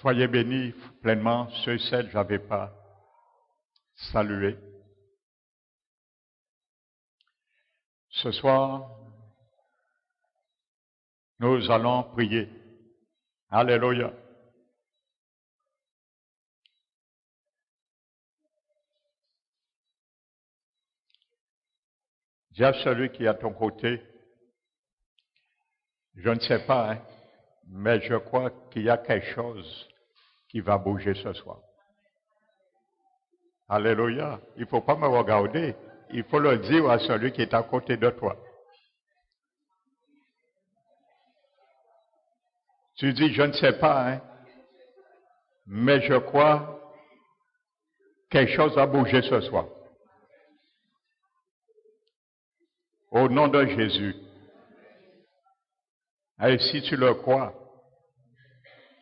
Soyez bénis pleinement ceux et celles que je n'avais pas salués. Ce soir, nous allons prier. Alléluia. Dis à celui qui est à ton côté, je ne sais pas, mais je crois qu'il y a quelque chose qui va bouger ce soir. Alléluia. Il ne faut pas me regarder. Il faut le dire à celui qui est à côté de toi. Tu dis, je ne sais pas, mais je crois quelque chose va bouger ce soir. Au nom de Jésus. Et si tu le crois,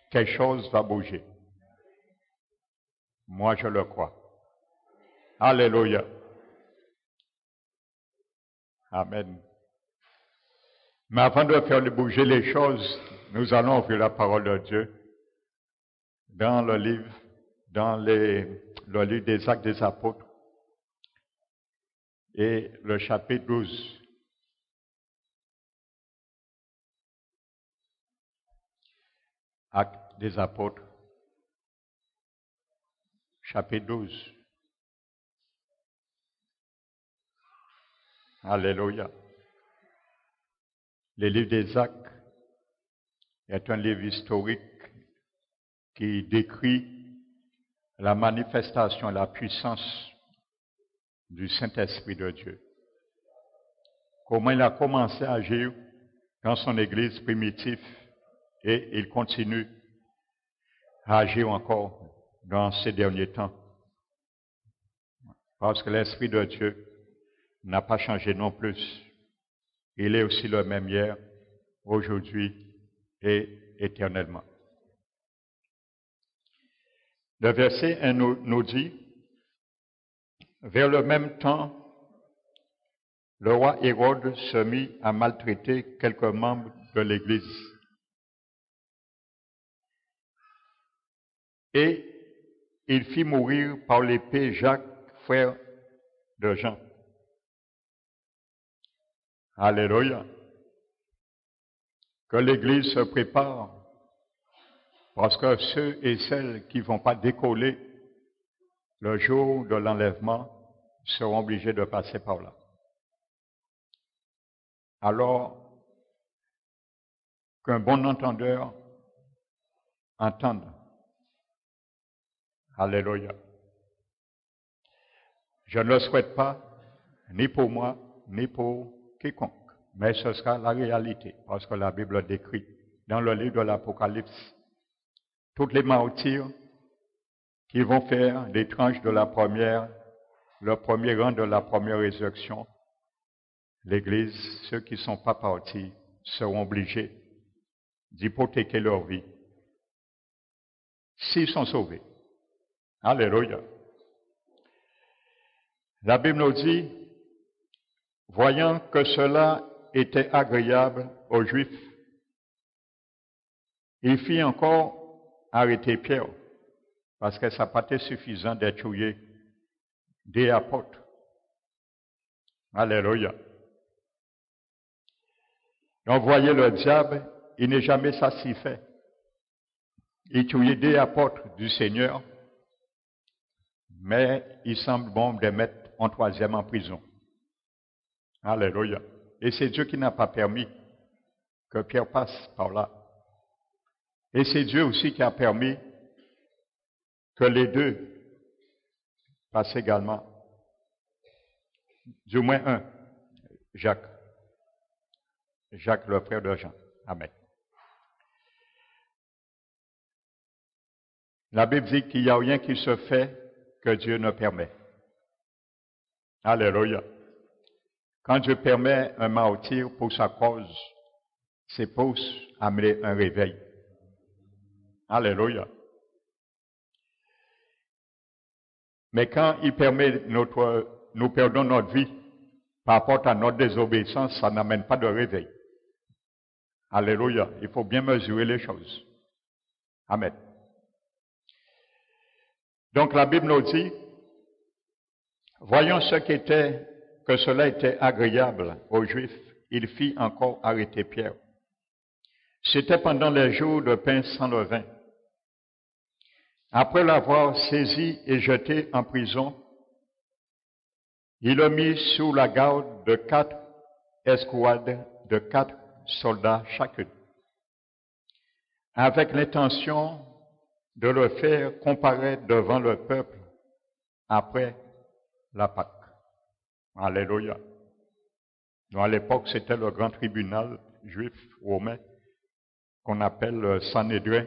quelque chose va bouger. Moi, je le crois. Alléluia. Amen. Mais avant de faire bouger les choses, nous allons ouvrir la parole de Dieu dans le livre des Actes des Apôtres et le chapitre 12. Actes des Apôtres, chapitre 12. Alléluia. Le livre des Actes est un livre historique qui décrit la manifestation et la puissance du Saint-Esprit de Dieu. Comment il a commencé à agir dans son Église primitive et il continue à agir encore dans ces derniers temps. Parce que l'Esprit de Dieu n'a pas changé non plus. Il est aussi le même hier, aujourd'hui et éternellement. Le verset 1 nous dit, vers le même temps, le roi Hérode se mit à maltraiter quelques membres de l'Église. Et il fit mourir par l'épée Jacques, frère de Jean. Alléluia. Que l'Église se prépare, parce que ceux et celles qui ne vont pas décoller le jour de l'enlèvement seront obligés de passer par là. Alors, qu'un bon entendeur entende. Alléluia. Je ne le souhaite pas, ni pour moi, ni pour quiconque. Mais ce sera la réalité, parce que la Bible décrit dans le livre de l'Apocalypse toutes les martyrs qui vont faire des tranches de la première, le premier rang de la première résurrection. L'Église, ceux qui ne sont pas partis, seront obligés d'hypothéquer leur vie s'ils sont sauvés. Alléluia. La Bible nous dit, voyant que cela était agréable aux Juifs, il fit encore arrêter Pierre, parce que ça n'a pas été suffisant d'être tué des apôtres. Alléluia. Donc, voyez, le diable, il n'est jamais satisfait. Il tuait des apôtres du Seigneur, mais il semble bon de les mettre en troisième en prison. Alléluia. Et c'est Dieu qui n'a pas permis que Pierre passe par là. Et c'est Dieu aussi qui a permis que les deux passent également. Du moins un, Jacques. Jacques, le frère de Jean. Amen. La Bible dit qu'il n'y a rien qui se fait que Dieu ne permet. Alléluia. Quand Dieu permet un martyr pour sa cause, c'est pour amener un réveil. Alléluia. Mais quand il permet nous perdons notre vie par rapport à notre désobéissance, ça n'amène pas de réveil. Alléluia. Il faut bien mesurer les choses. Amen. Donc la Bible nous dit, voyons que cela était agréable aux Juifs, il fit encore arrêter Pierre. C'était pendant les jours de pain sans levain. Après l'avoir saisi et jeté en prison, il le mit sous la garde de 4 escouades de 4 soldats chacune, avec l'intention de le faire comparaître devant le peuple après la Pâque. Alléluia. Donc à l'époque, c'était le grand tribunal juif romain qu'on appelle le Sanhédrin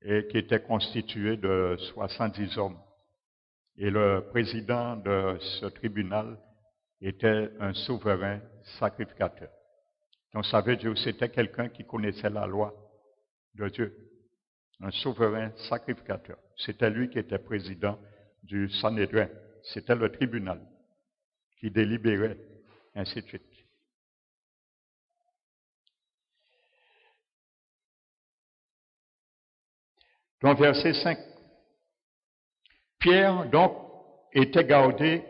et qui était constitué de 70 hommes. Et le président de ce tribunal était un souverain sacrificateur. Donc ça veut dire que c'était quelqu'un qui connaissait la loi de Dieu. Un souverain sacrificateur. C'était lui qui était président du Sanhédrin. C'était le tribunal qui délibérait, ainsi de suite. Donc verset 5. Pierre, donc, était gardé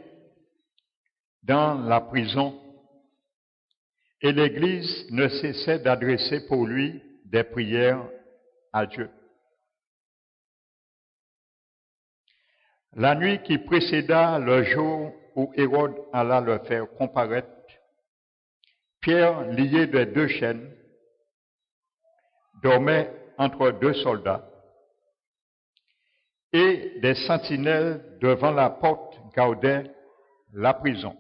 dans la prison et l'Église ne cessait d'adresser pour lui des prières à Dieu. La nuit qui précéda le jour où Hérode alla le faire comparaître, Pierre, lié de 2 chaînes, dormait entre 2 soldats et des sentinelles devant la porte gardaient la prison.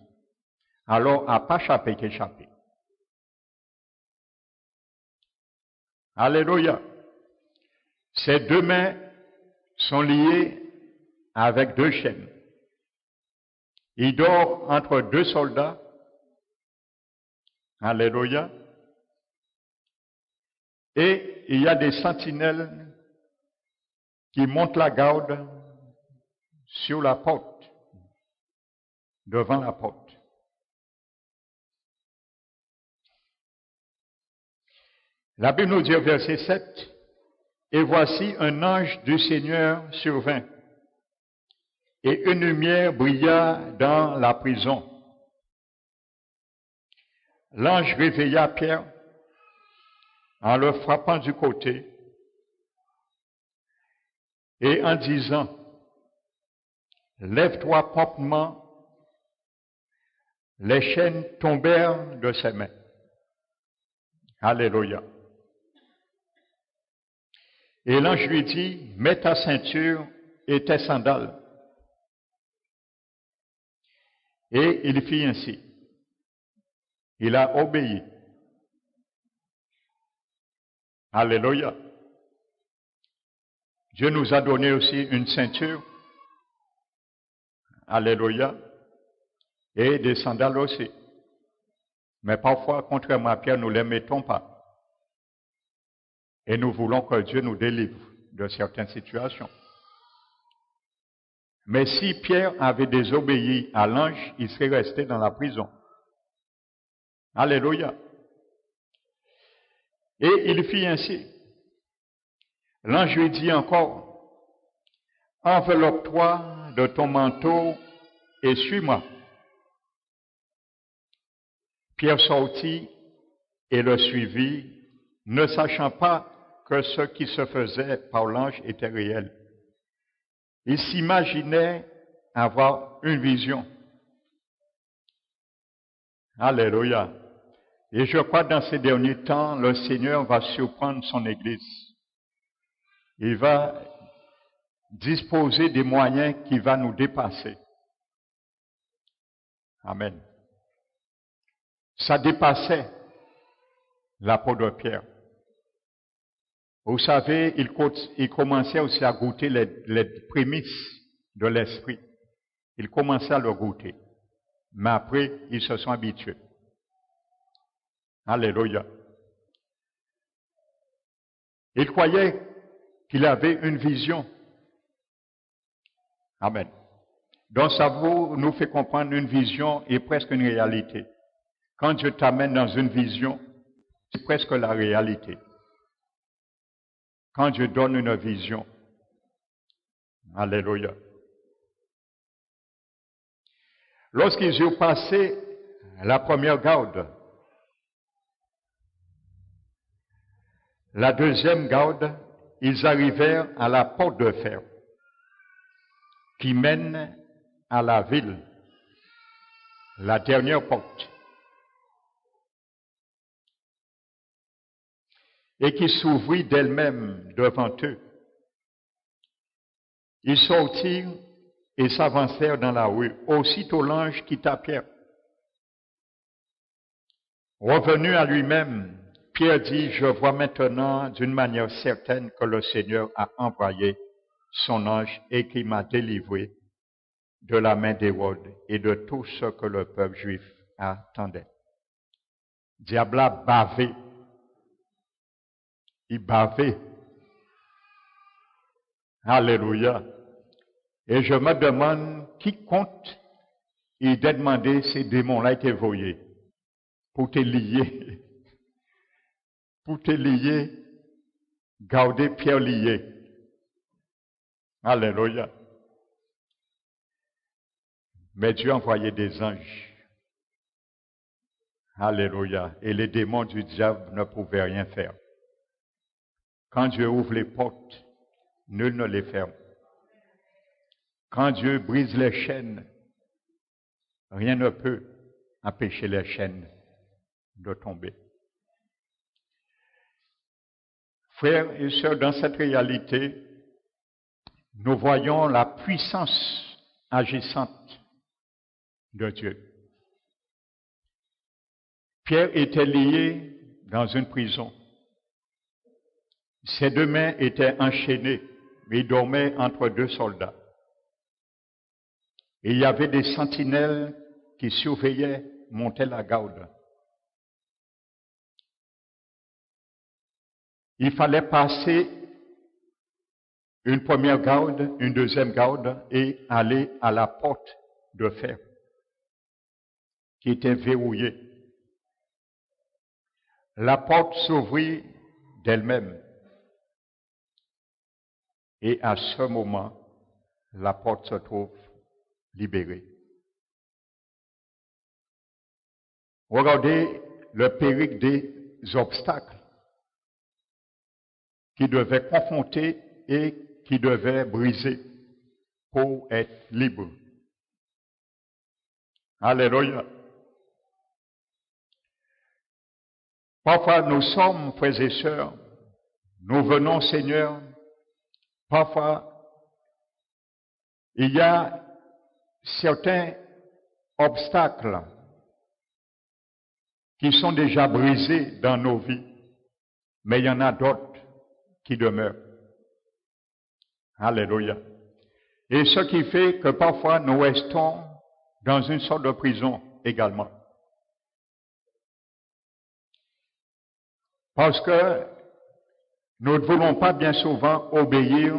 Alors, à pas échappé qu'échappé. Alléluia. Ses 2 mains sont liées avec 2 chaînes. Il dort entre 2 soldats. Alléluia. Et il y a des sentinelles qui montent la garde sur la porte, devant la porte. La Bible nous dit au verset 7, « Et voici un ange du Seigneur survint, et une lumière brilla dans la prison. L'ange réveilla Pierre en le frappant du côté et en disant, « Lève-toi promptement. » Les chaînes tombèrent de ses mains. Alléluia. Et l'ange lui dit, « Mets ta ceinture et tes sandales. » Et il fit ainsi. Il a obéi. Alléluia. Dieu nous a donné aussi une ceinture. Alléluia. Et des sandales aussi. Mais parfois, contrairement à Pierre, nous ne les mettons pas. Et nous voulons que Dieu nous délivre de certaines situations. Mais si Pierre avait désobéi à l'ange, il serait resté dans la prison. Alléluia. Et il fit ainsi. L'ange lui dit encore, « Enveloppe-toi de ton manteau et suis-moi. » Pierre sortit et le suivit, ne sachant pas que ce qui se faisait par l'ange était réel. Il s'imaginait avoir une vision. Alléluia. Et je crois que dans ces derniers temps, le Seigneur va surprendre son Église. Il va disposer des moyens qui vont nous dépasser. Amen. Ça dépassait l'apôtre Pierre. Vous savez, il commençait aussi à goûter les prémices de l'esprit. Il commençait à le goûter. Mais après, ils se sont habitués. Alléluia. Il croyait qu'il avait une vision. Amen. Donc ça nous fait comprendre une vision est presque une réalité. Quand Dieu t'amène dans une vision, c'est presque la réalité. Quand Dieu donne une vision, Alléluia. Lorsqu'ils eurent passé la première garde, la deuxième garde, ils arrivèrent à la porte de fer qui mène à la ville, la dernière porte, et qui s'ouvrit d'elle-même devant eux. Ils sortirent et s'avancèrent dans la rue. Aussitôt l'ange quitta Pierre. Revenu à lui-même, Pierre dit, je vois maintenant d'une manière certaine que le Seigneur a envoyé son ange et qu'il m'a délivré de la main d'Hérode et de tout ce que le peuple juif attendait. Diable a bavé. Il bavait. Alléluia. Et je me demande qui compte il a demandé ces démons-là étaient voyés pour te lier. Pour te lier, garder Pierre lié. Alléluia. Mais Dieu envoyait des anges. Alléluia. Et les démons du diable ne pouvaient rien faire. Quand Dieu ouvre les portes, nul ne les ferme. Quand Dieu brise les chaînes, rien ne peut empêcher les chaînes de tomber. Frères et sœurs, dans cette réalité, nous voyons la puissance agissante de Dieu. Pierre était lié dans une prison. Ses deux mains étaient enchaînées, mais il dormait entre deux soldats. Et il y avait des sentinelles qui surveillaient, montaient la garde. Il fallait passer une première garde, une deuxième garde et aller à la porte de fer qui était verrouillée. La porte s'ouvrit d'elle-même. Et à ce moment, la porte se trouve libérée. Regardez le périple des obstacles qui devaient confronter et qui devaient briser pour être libre. Alléluia. Parfois, nous sommes, frères et sœurs, nous venons, Seigneur, parfois, il y a certains obstacles qui sont déjà brisés dans nos vies, mais il y en a d'autres qui demeurent. Alléluia. Et ce qui fait que parfois nous restons dans une sorte de prison également. Parce que nous ne voulons pas bien souvent obéir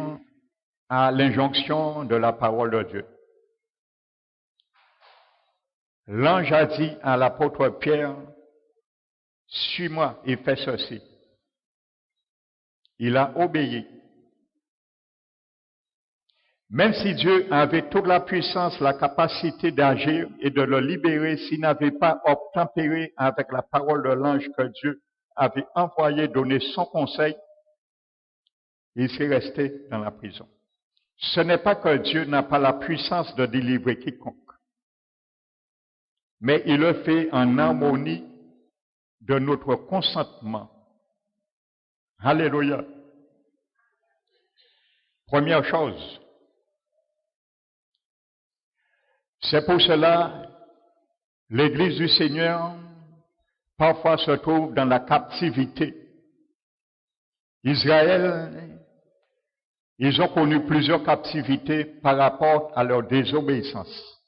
à l'injonction de la parole de Dieu. L'ange a dit à l'apôtre Pierre, suis-moi et fais ceci. Il a obéi. Même si Dieu avait toute la puissance, la capacité d'agir et de le libérer, s'il n'avait pas obtempéré avec la parole de l'ange que Dieu avait envoyé donner son conseil, il s'est resté dans la prison. Ce n'est pas que Dieu n'a pas la puissance de délivrer quiconque, mais il le fait en harmonie de notre consentement. Alléluia. Première chose, c'est pour cela l'Église du Seigneur parfois se trouve dans la captivité. Israël, ils ont connu plusieurs captivités par rapport à leur désobéissance.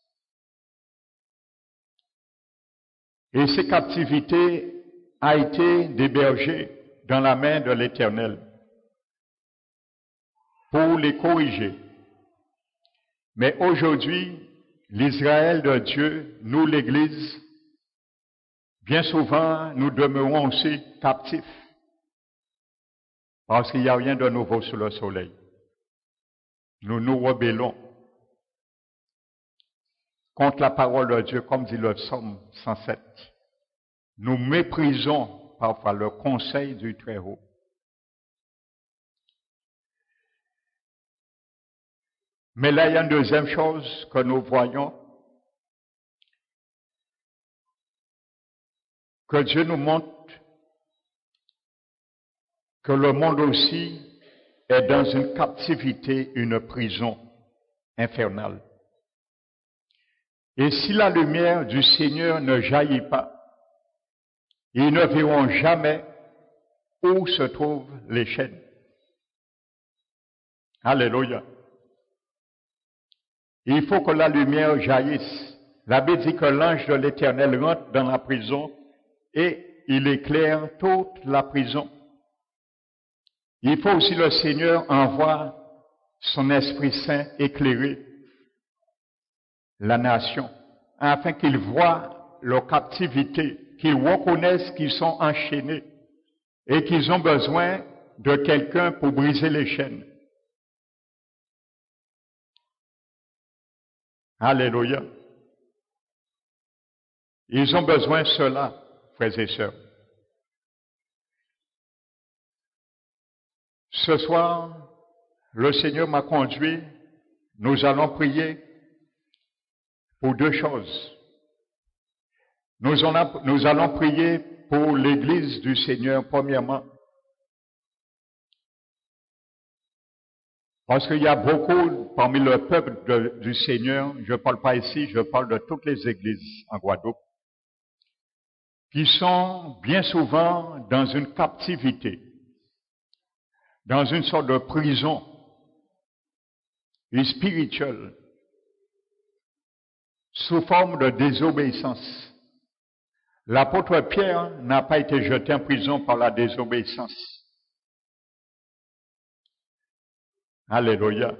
Et ces captivités ont été débergées dans la main de l'Éternel pour les corriger. Mais aujourd'hui, l'Israël de Dieu, nous l'Église, bien souvent, nous demeurons aussi captifs. Parce qu'il n'y a rien de nouveau sous le soleil. nous nous rebellons contre la parole de Dieu, comme dit le psaume 107. Nous méprisons parfois le conseil du Très-Haut. Mais là, il y a une deuxième chose que nous voyons, que Dieu nous montre que le monde aussi est dans une captivité, une prison infernale. Et si la lumière du Seigneur ne jaillit pas, ils ne verront jamais où se trouvent les chaînes. Alléluia. Il faut que la lumière jaillisse. La Bible dit que l'ange de l'Éternel rentre dans la prison et il éclaire toute la prison. Il faut aussi le Seigneur envoie son Esprit Saint éclairer la nation, afin qu'ils voient leur captivité, qu'ils reconnaissent qu'ils sont enchaînés et qu'ils ont besoin de quelqu'un pour briser les chaînes. Alléluia. Ils ont besoin de cela, frères et sœurs. Ce soir, le Seigneur m'a conduit, nous allons prier pour deux choses. Nous allons prier pour l'Église du Seigneur, premièrement. Parce qu'il y a beaucoup parmi le peuple du Seigneur, je ne parle pas ici, je parle de toutes les églises en Guadeloupe, qui sont bien souvent dans une captivité, dans une sorte de prison spirituelle, sous forme de désobéissance. L'apôtre Pierre n'a pas été jeté en prison par la désobéissance. Alléluia.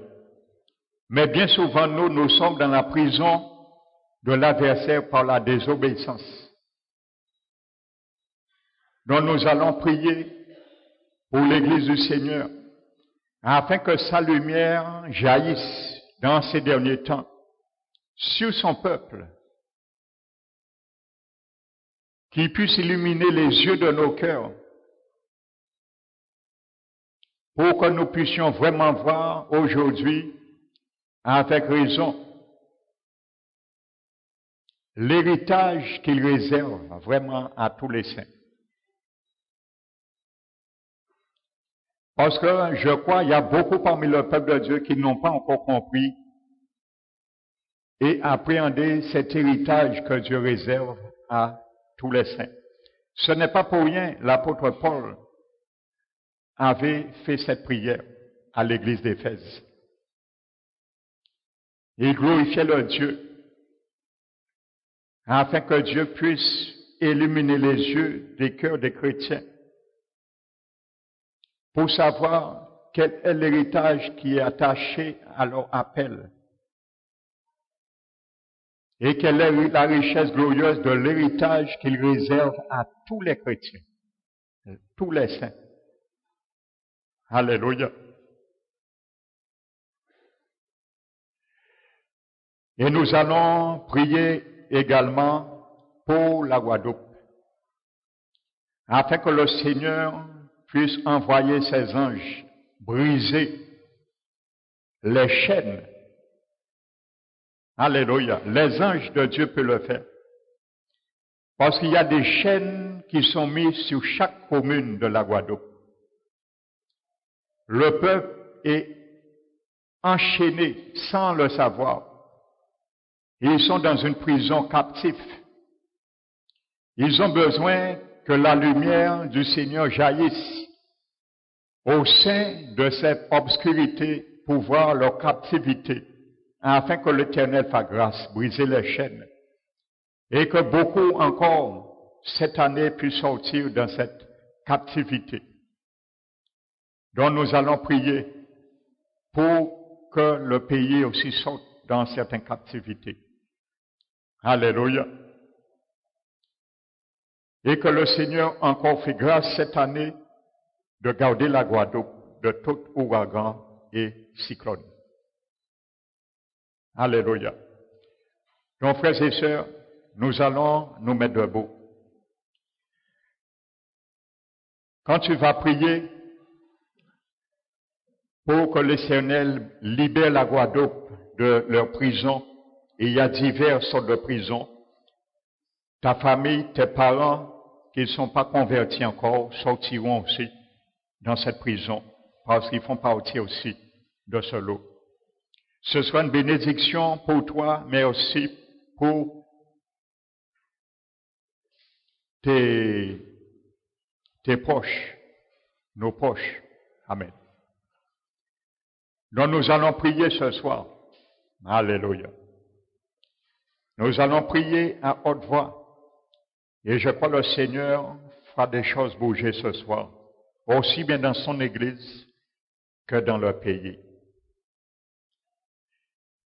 Mais bien souvent, nous sommes dans la prison de l'adversaire par la désobéissance. Donc nous allons prier pour l'Église du Seigneur, afin que sa lumière jaillisse dans ces derniers temps sur son peuple, qu'il puisse illuminer les yeux de nos cœurs, pour que nous puissions vraiment voir aujourd'hui, avec raison, l'héritage qu'il réserve vraiment à tous les saints. Parce que je crois qu'il y a beaucoup parmi le peuple de Dieu qui n'ont pas encore compris et appréhendé cet héritage que Dieu réserve à tous les saints. Ce n'est pas pour rien, l'apôtre Paul avait fait cette prière à l'église d'Éphèse. Il glorifiait le Dieu, afin que Dieu puisse illuminer les yeux des cœurs des chrétiens, pour savoir quel est l'héritage qui est attaché à leur appel, et quelle est la richesse glorieuse de l'héritage qu'il réserve à tous les chrétiens, tous les saints. Alléluia. Et nous allons prier également pour la Guadeloupe, afin que le Seigneur puisse envoyer ses anges briser les chaînes. Alléluia. Les anges de Dieu peuvent le faire. Parce qu'il y a des chaînes qui sont mises sur chaque commune de la Guadeloupe. Le peuple est enchaîné sans le savoir. Ils sont dans une prison captive. Ils ont besoin que la lumière du Seigneur jaillisse au sein de cette obscurité pour voir leur captivité, afin que l'Éternel fasse grâce, briser les chaînes, et que beaucoup encore cette année puissent sortir dans cette captivité. Donc nous allons prier pour que le pays aussi sorte dans certaines captivités. Alléluia. Et que le Seigneur encore fait grâce cette année de garder la Guadeloupe de tout ouragan et cyclone. Alléluia. Donc, frères et sœurs, nous allons nous mettre debout. Quand tu vas prier pour que l'Éternel libère la Guadeloupe de leur prison, et il y a diverses sortes de prisons, ta famille, tes parents, qui ne sont pas convertis encore, sortiront aussi dans cette prison, parce qu'ils font partie aussi de ce lot. Ce sera une bénédiction pour toi, mais aussi pour tes proches, nos proches. Amen. Donc nous allons prier ce soir. Alléluia. Nous allons prier à haute voix. Et je crois que le Seigneur fera des choses bouger ce soir, aussi bien dans son Église que dans leur pays.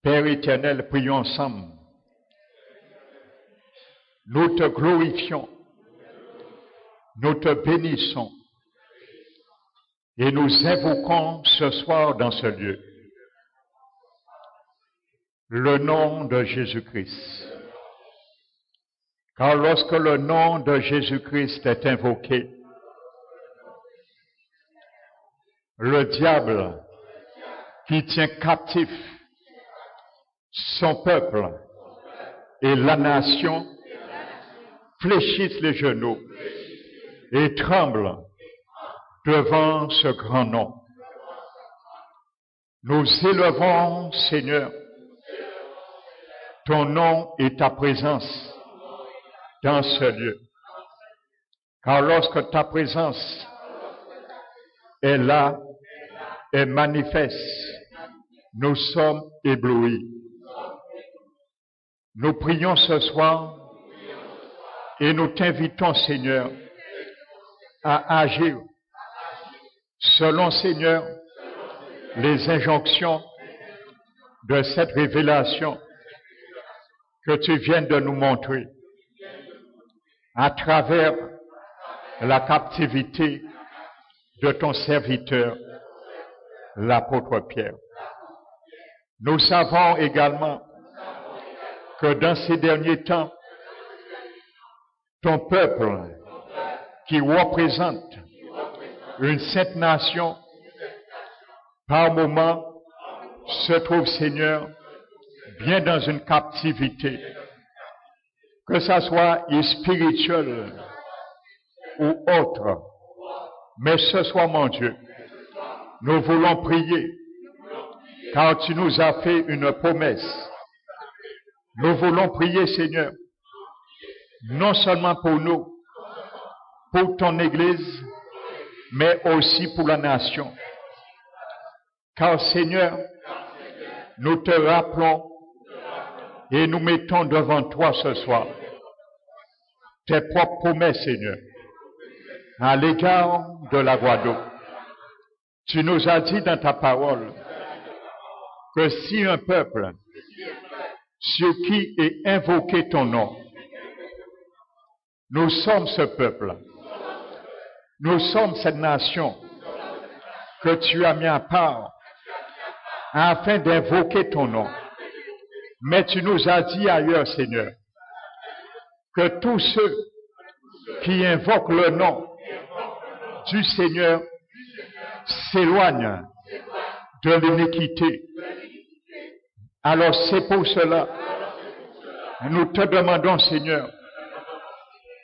Père éternel, prions ensemble. Nous te glorifions, nous te bénissons et nous invoquons ce soir dans ce lieu le nom de Jésus-Christ. Car lorsque le nom de Jésus-Christ est invoqué, le diable qui tient captif son peuple et la nation fléchissent les genoux et tremblent devant ce grand nom. Nous élevons, Seigneur, ton nom et ta présence dans ce lieu. Car lorsque ta présence est là, est manifeste, nous sommes éblouis. Nous prions ce soir et nous t'invitons, Seigneur, à agir selon, Seigneur, les injonctions de cette révélation que tu viens de nous montrer à travers la captivité de ton serviteur, l'apôtre Pierre. Nous savons également que dans ces derniers temps, ton peuple, qui représente une sainte nation, par moments, se trouve, Seigneur, bien dans une captivité, que ça soit spirituel ou autre. Mais ce soir, mon Dieu, nous voulons prier, car tu nous as fait une promesse. Nous voulons prier, Seigneur, non seulement pour nous, pour ton Église, mais aussi pour la nation. Car, Seigneur, nous te rappelons et nous mettons devant toi ce soir tes propres promesses, Seigneur, à l'égard de la Guadeloupe. Tu nous as dit dans ta parole que si un peuple sur qui est invoqué ton nom, nous sommes ce peuple, nous sommes cette nation que tu as mis à part afin d'invoquer ton nom. Mais tu nous as dit ailleurs, Seigneur, que tous ceux qui invoquent le nom du Seigneur s'éloignent de l'iniquité. Alors c'est pour cela, nous te demandons, Seigneur,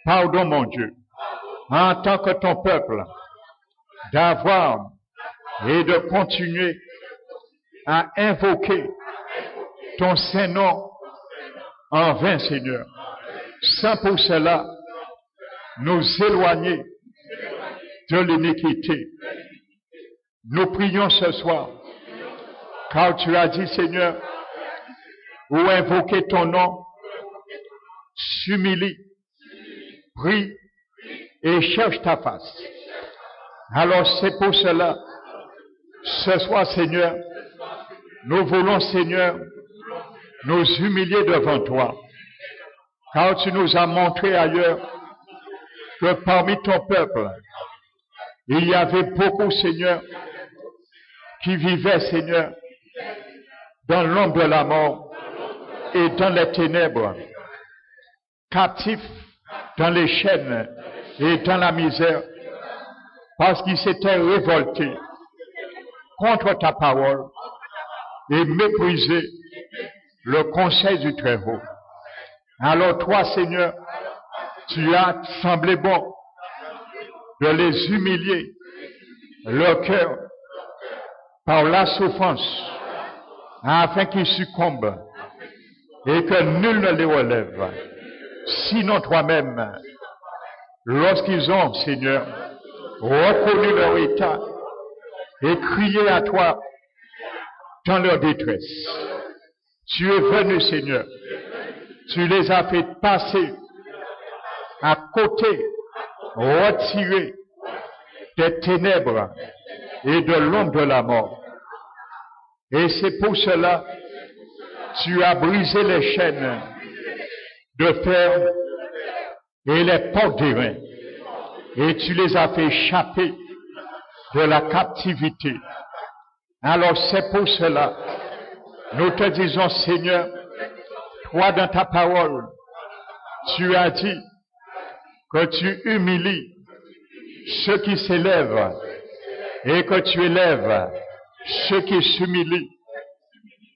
pardon, mon Dieu, en tant que ton peuple, d'avoir et de continuer à invoquer ton Saint-Nom en vain, Seigneur, sans pour cela nous éloigner de l'iniquité. Nous prions ce soir, car tu as dit, Seigneur, où invoquer ton nom, s'humilie, prie et cherche ta face. Alors c'est pour cela, ce soir, Seigneur, nous voulons, Seigneur, nous humilier devant toi, car tu nous as montré ailleurs que parmi ton peuple, il y avait beaucoup, Seigneur, qui vivaient, Seigneur, dans l'ombre de la mort, et dans les ténèbres, captif dans les chaînes et dans la misère, parce qu'il s'était révolté contre ta parole et méprisé le conseil du Très-Haut. Alors toi, Seigneur, tu as semblé bon de les humilier, leur cœur, par la souffrance, afin qu'ils succombent et que nul ne les relève, sinon toi-même, lorsqu'ils ont, Seigneur, reconnu leur état et crié à toi dans leur détresse. Tu es venu, Seigneur, tu les as fait passer à côté, retirés des ténèbres et de l'ombre de la mort. Et c'est pour cela tu as brisé les chaînes de fer et les portes d'airain, et tu les as fait échapper de la captivité. Alors c'est pour cela, nous te disons, Seigneur, toi dans ta parole, tu as dit que tu humilies ceux qui s'élèvent et que tu élèves ceux qui s'humilient.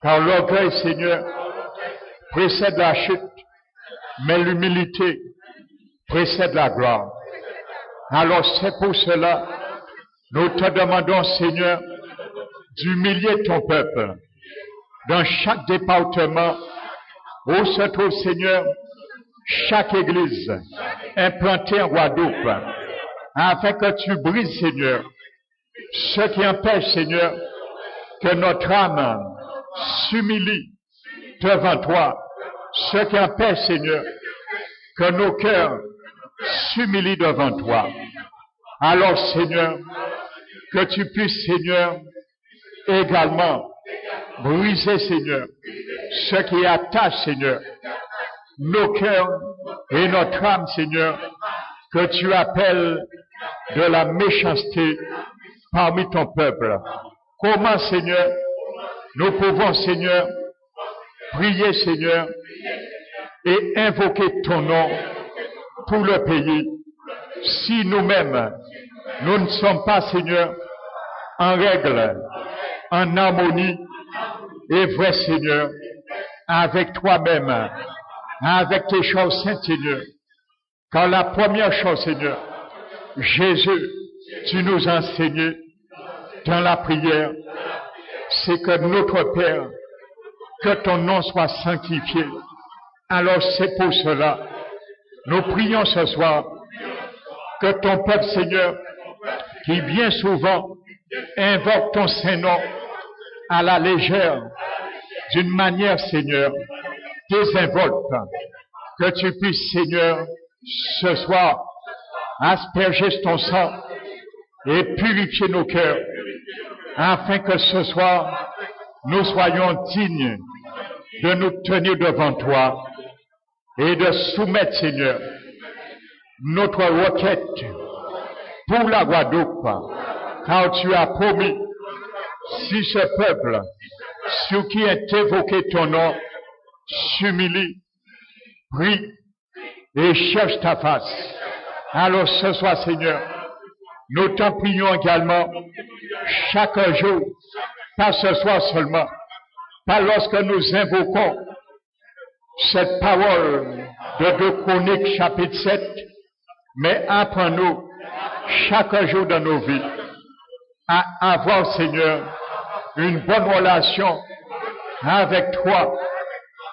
Car l'orgueil, Seigneur, précède la chute, mais l'humilité précède la gloire. Alors c'est pour cela, nous te demandons, Seigneur, d'humilier ton peuple dans chaque département où se trouve, Seigneur, chaque église implantée en Guadeloupe, afin que tu brises, Seigneur, ce qui empêche, Seigneur, que notre âme s'humilie devant toi, ce qui empêche, Seigneur, que nos cœurs s'humilient devant toi. Alors, Seigneur, que tu puisses, Seigneur, également briser, Seigneur, ce qui attache, Seigneur, nos cœurs et notre âme, Seigneur, que tu appelles de la méchanceté parmi ton peuple. Comment, Seigneur, nous pouvons, Seigneur, prier, Seigneur, et invoquer ton nom pour le pays, si nous-mêmes, nous ne sommes pas, Seigneur, en règle, en harmonie, et vrai, Seigneur, avec toi-même, avec tes choses saintes, Seigneur. Car la première chose, Seigneur, Jésus, tu nous as enseigné dans la prière, c'est que notre Père, que ton nom soit sanctifié. Alors c'est pour cela, nous prions ce soir, que ton peuple, Seigneur, qui bien souvent invoque ton Saint-Nom à la légère, d'une manière, Seigneur, désinvolte, que tu puisses, Seigneur, ce soir, asperger ton sang et purifier nos cœurs, afin que ce soir, nous soyons dignes de nous tenir devant toi et de soumettre, Seigneur, notre requête pour la Guadeloupe, car tu as promis, si ce peuple, sur qui est évoqué ton nom, s'humilie, prie et cherche ta face. Alors ce soir, Seigneur, nous t'en prions également chaque jour, pas ce soir seulement, pas lorsque nous invoquons cette parole de 2 Chroniques chapitre 7, mais apprends-nous chaque jour de nos vies à avoir, Seigneur, une bonne relation avec toi.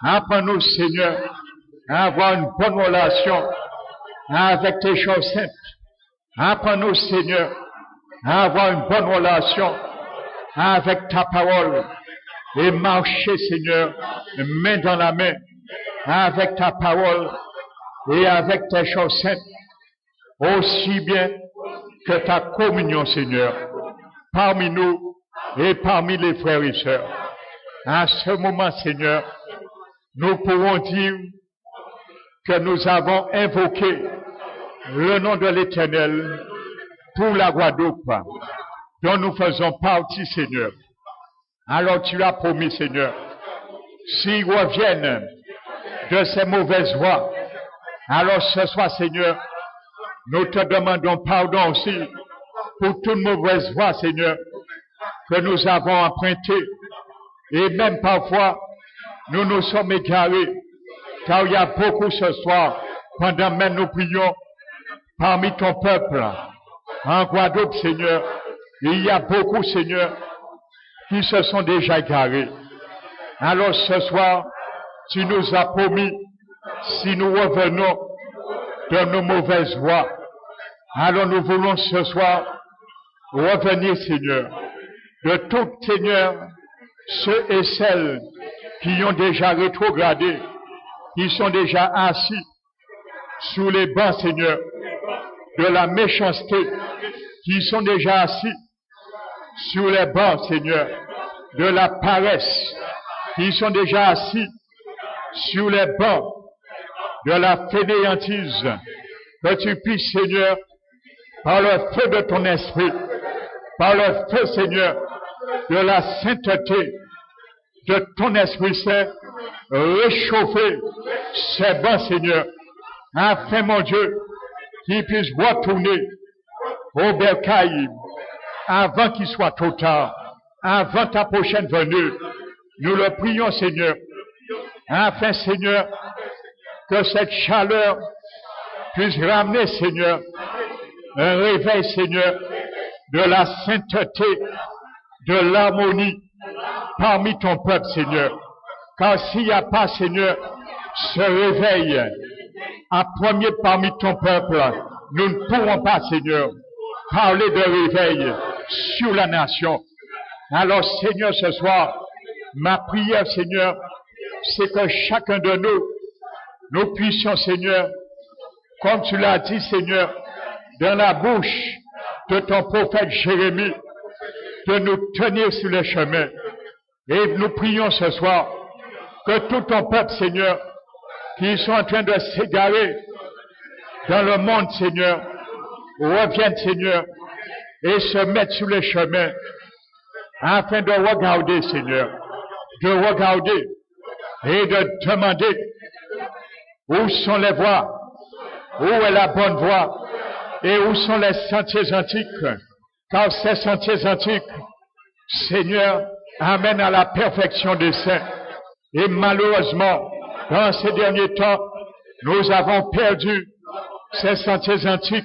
Apprends-nous, Seigneur, à avoir une bonne relation avec tes choses saintes. Apprends-nous, Seigneur, à avoir une bonne relation avec ta parole et marcher, Seigneur, main dans la main avec ta parole et avec tes choses saintes, aussi bien que ta communion, Seigneur, parmi nous et parmi les frères et sœurs. À ce moment, Seigneur, nous pouvons dire que nous avons invoqué le nom de l'Éternel pour la Guadeloupe, dont nous faisons partie, Seigneur. Alors tu as promis, Seigneur, s'ils reviennent de ces mauvaises voies. Alors ce soir, Seigneur, nous te demandons pardon aussi pour toute mauvaise voie, Seigneur, que nous avons empruntée. Et même parfois, nous nous sommes égarés, car il y a beaucoup ce soir, pendant même nous prions, parmi ton peuple, en Guadeloupe, Seigneur, il y a beaucoup, Seigneur, qui se sont déjà égarés. Alors ce soir, tu nous as promis, si nous revenons de nos mauvaises voies, alors nous voulons ce soir revenir, Seigneur, de tout, Seigneur, ceux et celles qui ont déjà rétrogradé, qui sont déjà assis sous les bancs, Seigneur, de la méchanceté, qui sont déjà assis sur les bancs, Seigneur, de la paresse, qui sont déjà assis sur les bancs de la fainéantise, que tu puisses, Seigneur, par le feu de ton esprit, par le feu, Seigneur, de la sainteté de ton Esprit Saint, réchauffer ces bancs, Seigneur, afin, mon Dieu, qu'ils puissent retourner au bercail avant qu'il soit trop tard, avant ta prochaine venue. Nous le prions, Seigneur, afin, Seigneur, que cette chaleur puisse ramener, Seigneur, un réveil, Seigneur, de la sainteté, de l'harmonie parmi ton peuple, Seigneur. Car s'il n'y a pas, Seigneur, ce réveil en premier parmi ton peuple, nous ne pourrons pas, Seigneur, parler de réveil sur la nation. Alors, Seigneur, ce soir, ma prière, Seigneur, c'est que chacun de nous puissions, Seigneur, comme tu l'as dit, Seigneur, dans la bouche de ton prophète Jérémie, de nous tenir sur le chemin. Et nous prions ce soir que tout ton peuple, Seigneur, qui sont en train de s'égarer dans le monde, Seigneur, reviennent, Seigneur, et se mettent sur le chemin afin de regarder, Seigneur, de regarder et de demander où sont les voies, où est la bonne voie et où sont les sentiers antiques, car ces sentiers antiques, Seigneur, amènent à la perfection des saints. Et malheureusement, dans ces derniers temps, nous avons perdu ces sentiers antiques,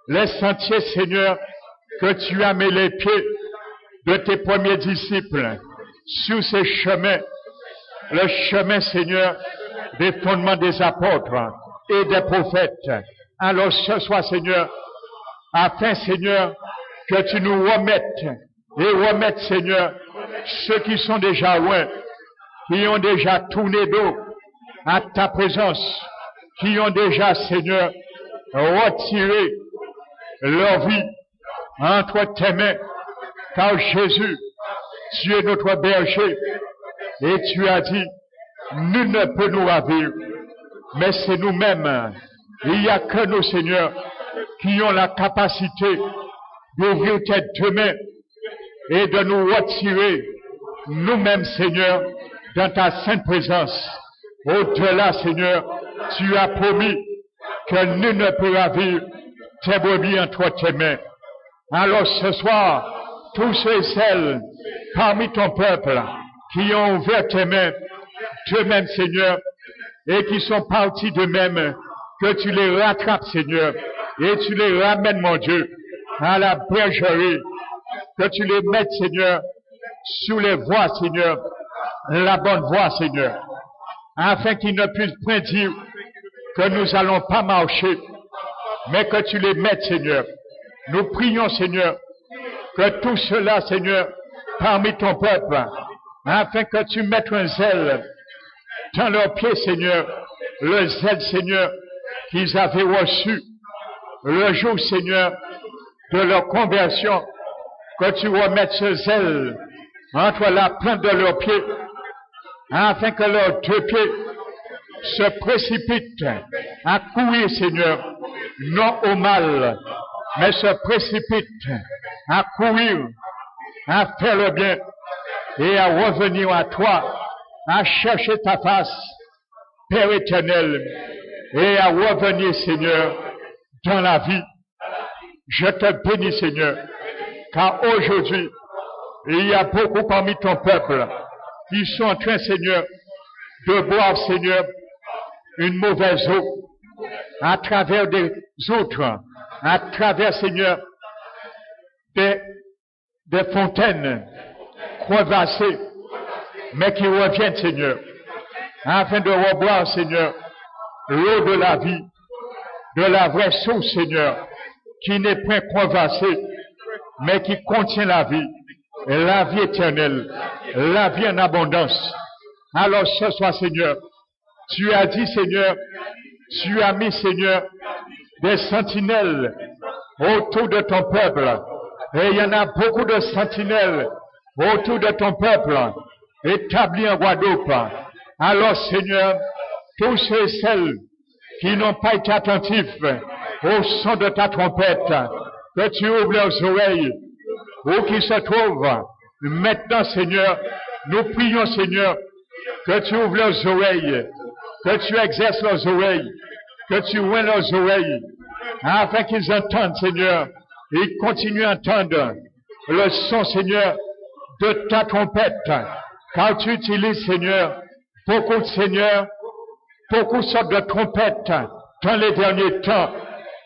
les sentiers, Seigneur, que tu as mis les pieds de tes premiers disciples sur ces chemins, le chemin, Seigneur, des fondements des apôtres et des prophètes. Alors ce soir, Seigneur, afin, Seigneur, que tu nous remettes et remettes, Seigneur, ceux qui sont déjà loin, qui ont déjà tourné dos à ta présence, qui ont déjà, Seigneur, retiré leur vie entre tes mains, car Jésus, tu es notre berger, et tu as dit, nul ne peut nous ravir, mais c'est nous-mêmes. Il n'y a que nous, Seigneur, qui ont la capacité d'ouvrir tes deux mains et de nous retirer nous-mêmes, Seigneur, dans ta sainte présence. Au-delà, Seigneur, tu as promis que nul ne peut ravir tes brebis entre tes mains. Alors ce soir, tous ceux et celles parmi ton peuple qui ont ouvert tes mains, d'eux-mêmes, Seigneur, et qui sont partis d'eux-mêmes, que tu les rattrapes, Seigneur, et tu les ramènes, mon Dieu, à la bergerie, que tu les mettes, Seigneur, sur les voies, Seigneur, la bonne voie, Seigneur, afin qu'ils ne puissent point dire que nous n'allons pas marcher, mais que tu les mettes, Seigneur. Nous prions, Seigneur, que tout cela, Seigneur, parmi ton peuple, afin que tu mettes un zèle dans leurs pieds, Seigneur, le zèle, Seigneur, qu'ils avaient reçu le jour, Seigneur, de leur conversion, que tu remettes ce zèle entre la plante de leurs pieds, afin que leurs deux pieds se précipitent à courir, Seigneur, non au mal, mais se précipitent à courir, à faire le bien et à revenir à toi, à chercher ta face Père éternel, et à revenir, Seigneur, dans la vie. Je te bénis, Seigneur, car aujourd'hui, il y a beaucoup parmi ton peuple qui sont en train, Seigneur, de boire, Seigneur, une mauvaise eau à travers des autres, à travers, Seigneur, des fontaines crevassées, mais qui reviennent, Seigneur, afin de reboire, Seigneur, l'eau de la vie, de la vraie source, Seigneur, qui n'est point crevassée, mais qui contient la vie éternelle, la vie en abondance. Alors ce soir, Seigneur, tu as dit, Seigneur, tu as mis, Seigneur, des sentinelles autour de ton peuple. Et il y en a beaucoup de sentinelles autour de ton peuple, établis en Guadeloupe. Alors, Seigneur, tous ceux et celles qui n'ont pas été attentifs au son de ta trompette, que tu ouvres leurs oreilles, où qu'ils se trouvent. Maintenant, Seigneur, nous prions, Seigneur, que tu ouvres leurs oreilles, que tu exerces leurs oreilles, que tu ouvres leurs oreilles, afin qu'ils entendent, Seigneur, et continuent à entendre le son, Seigneur, de ta trompette, car tu utilises, Seigneur, beaucoup de sortes de trompettes dans les derniers temps,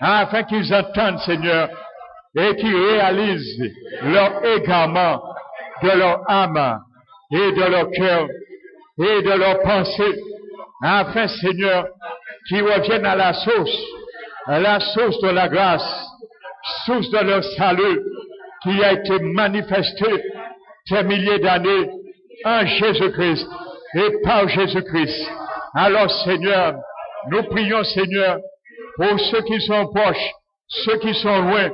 afin qu'ils entendent, Seigneur, et qu'ils réalisent leur égarement de leur âme et de leur cœur et de leur pensée, afin, Seigneur, qu'ils reviennent à la source de la grâce, source de leur salut, qui a été manifestée ces milliers d'années en Jésus-Christ et par Jésus-Christ. Alors, Seigneur, nous prions, Seigneur, pour ceux qui sont proches, ceux qui sont loin,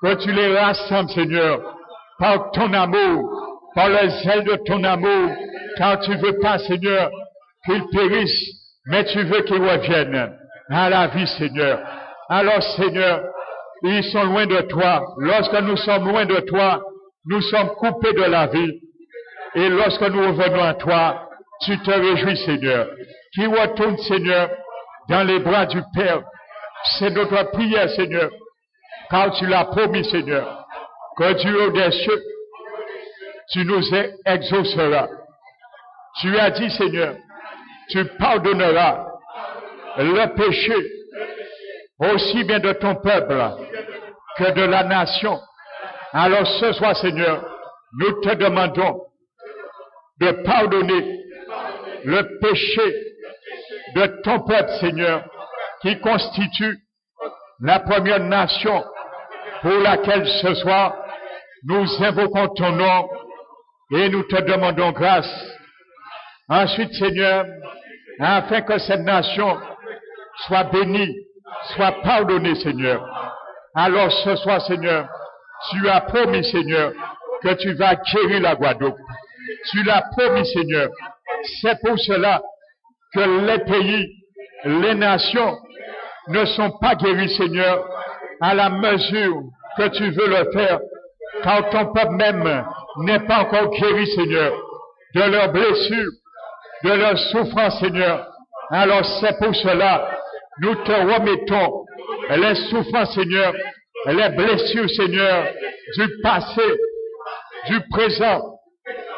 que tu les rassembles, Seigneur, par ton amour, par les ailes de ton amour, car tu veux pas, Seigneur, qu'ils périssent, mais tu veux qu'ils reviennent à la vie, Seigneur. Alors, Seigneur, ils sont loin de toi. Lorsque nous sommes loin de toi, nous sommes coupés de la vie. Et lorsque nous revenons à toi, tu te réjouis, Seigneur. Qui retourne, Seigneur, dans les bras du Père. C'est notre prière, Seigneur, car tu l'as promis, Seigneur, que du haut des cieux, tu nous exauceras. Tu as dit, Seigneur, tu pardonneras le péché aussi bien de ton peuple que de la nation. Alors ce soir, Seigneur, nous te demandons de pardonner le péché de ton peuple, Seigneur, qui constitue la première nation pour laquelle ce soir nous invoquons ton nom et nous te demandons grâce. Ensuite, Seigneur, afin que cette nation soit bénie, soit pardonnée, Seigneur. Alors ce soir, Seigneur, tu as promis, Seigneur, que tu vas guérir la Guadeloupe. Tu l'as promis, Seigneur. C'est pour cela que les pays, les nations ne sont pas guéris, Seigneur, à la mesure que tu veux le faire, car ton peuple même n'est pas encore guéri, Seigneur, de leurs blessures, de leurs souffrances, Seigneur. Alors c'est pour cela, nous te remettons les souffrances, Seigneur, les blessures, Seigneur, du passé, du présent,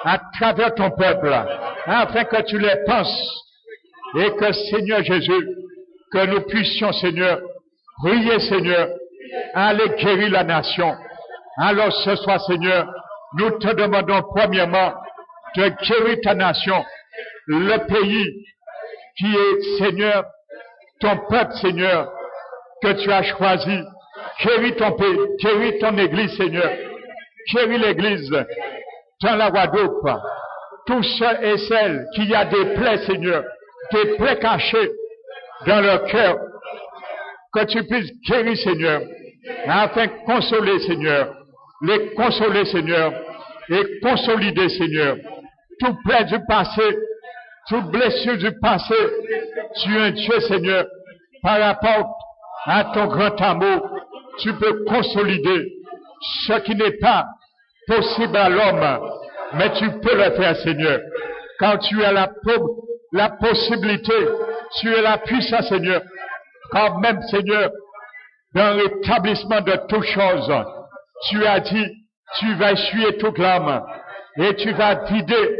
à travers ton peuple, afin que tu les penses, et que, Seigneur Jésus, que nous puissions, Seigneur, prier, Seigneur, aller guérir la nation. Alors ce soir, Seigneur, nous te demandons premièrement de guérir ta nation, le pays qui est, Seigneur, ton peuple, Seigneur, que tu as choisi. Guéris ton pays, guéris ton église, Seigneur. Guéris l'église dans la Guadeloupe. Tous ceux et celles qui a des plaies, Seigneur, des plaies cachées dans leur cœur, que tu puisses guérir, Seigneur, afin de consoler, Seigneur, les consoler, Seigneur, et consolider, Seigneur, toute plaie du passé, toute blessure du passé. Tu es un Dieu, Seigneur, par rapport à ton grand amour, tu peux consolider ce qui n'est pas possible à l'homme, mais tu peux le faire, Seigneur, quand tu as la possibilité Tu es la puissance, Seigneur. Quand même, Seigneur, dans l'établissement de toutes choses, tu as dit, tu vas essuyer toute l'âme et tu vas vider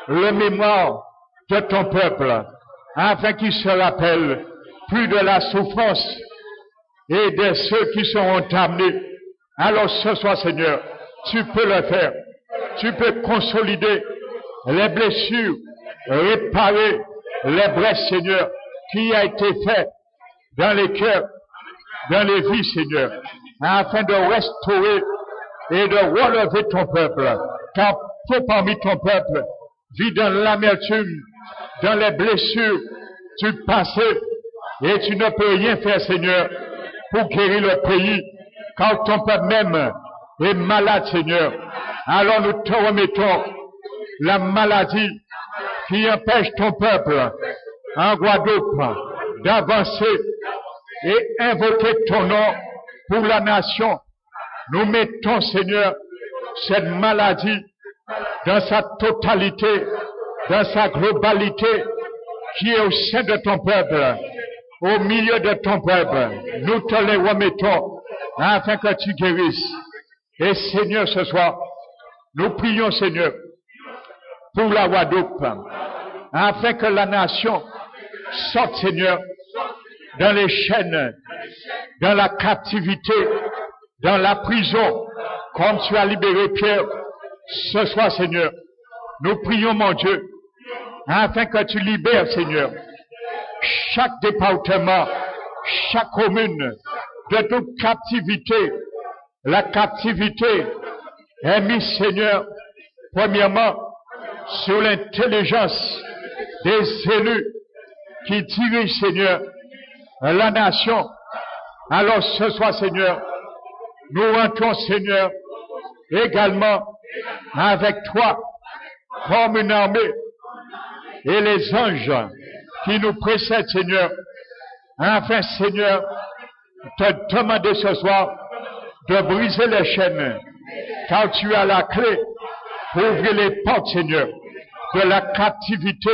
le mémoire de ton peuple, afin qu'il se rappelle plus de la souffrance et de ceux qui seront amenés. Alors ce soir, Seigneur, tu peux le faire. Tu peux consolider les blessures, réparer les brèches, Seigneur, qui a été fait dans les cœurs, dans les vies, Seigneur, afin de restaurer et de relever ton peuple. Car tout parmi ton peuple vit dans l'amertume, dans les blessures du passé, et tu ne peux rien faire, Seigneur, pour guérir le pays, car ton peuple même est malade, Seigneur. Alors nous te remettons la maladie qui empêche ton peuple en Guadeloupe d'avancer et invoquer ton nom pour la nation. Nous mettons, Seigneur, cette maladie dans sa totalité, dans sa globalité, qui est au sein de ton peuple, au milieu de ton peuple. Nous te les remettons afin que tu guérisses. Et Seigneur, ce soir, nous prions, Seigneur, pour la Guadeloupe, afin que la nation sorte, Seigneur, dans les chaînes, dans la captivité, dans la prison, comme tu as libéré Pierre. Ce soir, Seigneur, nous prions, mon Dieu, afin que tu libères, Seigneur, chaque département, chaque commune de toute captivité. La captivité est mise, Seigneur, premièrement, sur l'intelligence des élus qui dirigent, Seigneur, la nation. Alors ce soir, Seigneur, nous rentrons, Seigneur, également avec toi, comme une armée, et les anges qui nous précèdent, Seigneur, afin, Seigneur, te demander ce soir de briser les chaînes, car tu as la clé pour ouvrir les portes, Seigneur, de la captivité.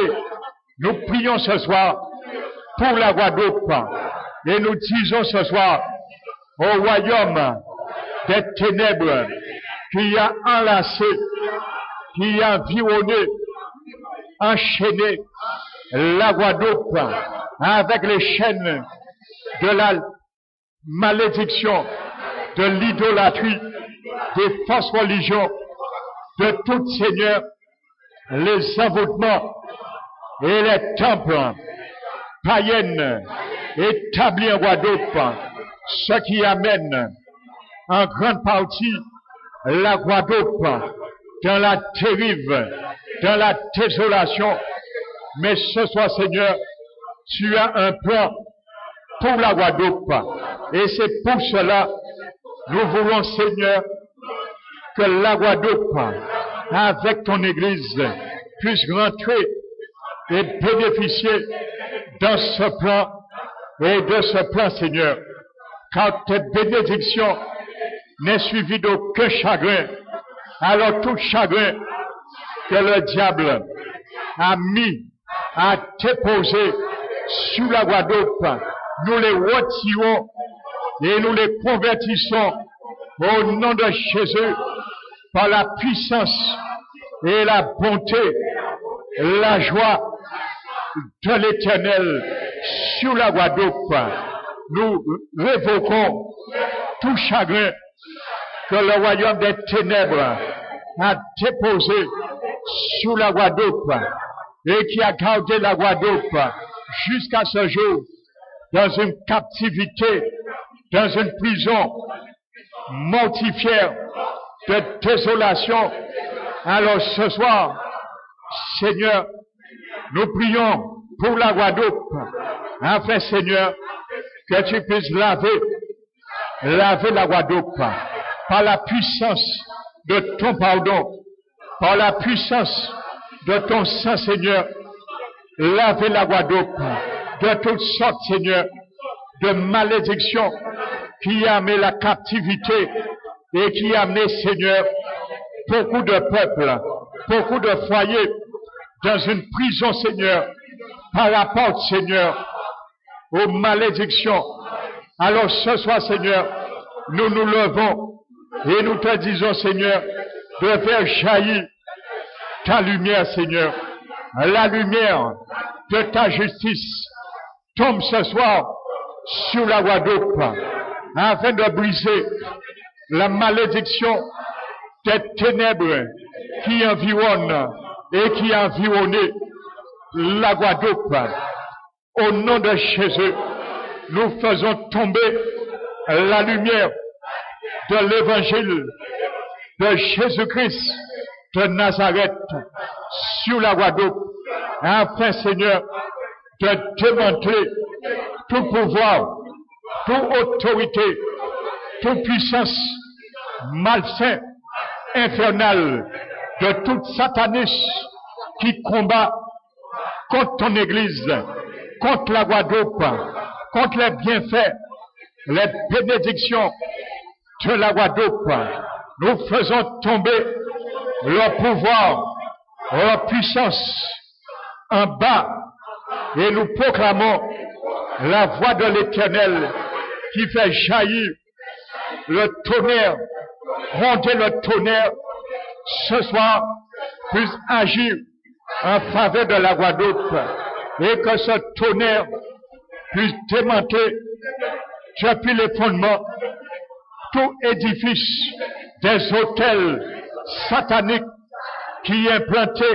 Nous prions ce soir pour la Guadeloupe, et nous disons ce soir au royaume des ténèbres qui a enlacé, qui a environné, enchaîné la Guadeloupe avec les chaînes de la malédiction, de l'idolâtrie, des fausses religions, de tout, Seigneur, les envoûtements et les temples païennes établis en Guadeloupe, ce qui amène en grande partie la Guadeloupe dans la dérive, dans la désolation. Mais ce soir, Seigneur, tu as un plan pour la Guadeloupe. Et c'est pour cela, nous voulons, Seigneur, que la Guadeloupe, avec ton Église, puisse rentrer et bénéficier dans ce plan et de ce plan, Seigneur. Car tes bénédictions n'est suivie d'aucun chagrin. Alors tout chagrin que le diable a mis à déposer sur la Guadeloupe, nous les retirons et nous les convertissons au nom de Jésus par la puissance et la bonté, la joie de l'Éternel sur la Guadeloupe. Nous révoquons tout chagrin que le royaume des ténèbres a déposé sur la Guadeloupe et qui a gardé la Guadeloupe jusqu'à ce jour dans une captivité, dans une prison mortifère de désolation. Alors ce soir, Seigneur, nous prions pour la Guadeloupe, afin, Seigneur, que tu puisses laver la Guadeloupe par la puissance de ton pardon, par la puissance de ton sang, Seigneur. Laver la Guadeloupe de toutes sortes, Seigneur, de malédictions qui a amené la captivité et qui a amené, Seigneur, beaucoup de peuples, beaucoup de foyers dans une prison, Seigneur, par rapport, Seigneur, aux malédictions. Alors ce soir, Seigneur, nous nous levons et nous te disons, Seigneur, de faire jaillir ta lumière, Seigneur. La lumière de ta justice tombe ce soir sur la Guadeloupe afin de briser la malédiction des ténèbres qui environnent et qui environnent la Guadeloupe. Au nom de Jésus, nous faisons tomber la lumière de l'évangile de Jésus-Christ de Nazareth sur la Guadeloupe, afin, Seigneur, de démanteler tout pouvoir, toute autorité, toute puissance malsaine, infernale, de toute satanisme qui combat contre ton Église, contre la Guadeloupe, contre les bienfaits, les bénédictions de la Guadeloupe. Nous faisons tomber leur pouvoir, leur puissance en bas et nous proclamons la voix de l'Éternel qui fait jaillir le tonnerre, gronder le tonnerre ce soir, puisse agir en faveur de la Guadeloupe et que ce tonnerre puisse démanteler depuis les fondements tout édifice des hôtels sataniques qui est implanté